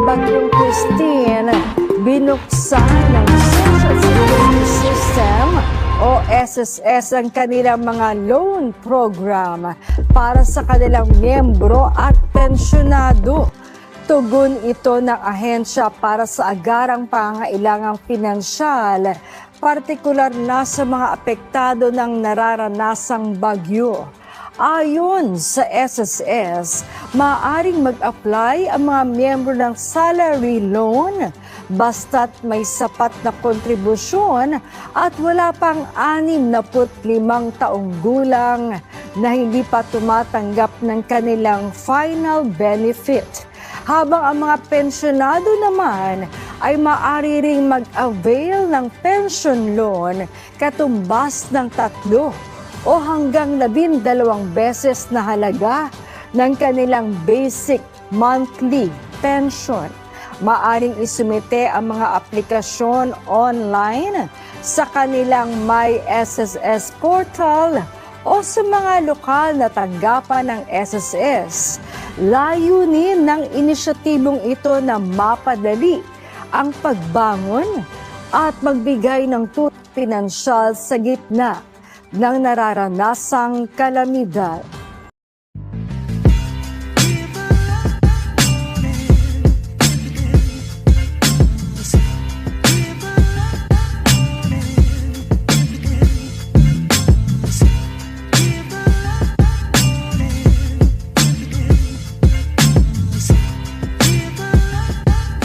Bagyong Christine, binuksan ng Social Security System o SSS ang kanilang mga loan program para sa kanilang miyembro at pensyonado. Tugon ito ng ahensya para sa agarang pangangailangang pinansyal, partikular na sa mga apektado ng nararanasang bagyo. Ayon sa SSS, maaaring mag-apply ang mga miyembro ng salary loan basta't may sapat na kontribusyon at wala pang 65 taong gulang na hindi pa tumatanggap ng kanilang final benefit. Habang ang mga pensyonado naman ay maaari ring mag-avail ng pension loan katumbas ng 3 o hanggang 12 beses na halaga ng kanilang basic monthly pension. Maaring isumite ang mga aplikasyon online sa kanilang My SSS portal o sa mga lokal na tanggapan ng SSS. Layunin ng inisyatibong ito na mapadali ang pagbangon at magbigay ng tutulong pinansyal sa gitna ng nararanasang kalamidad.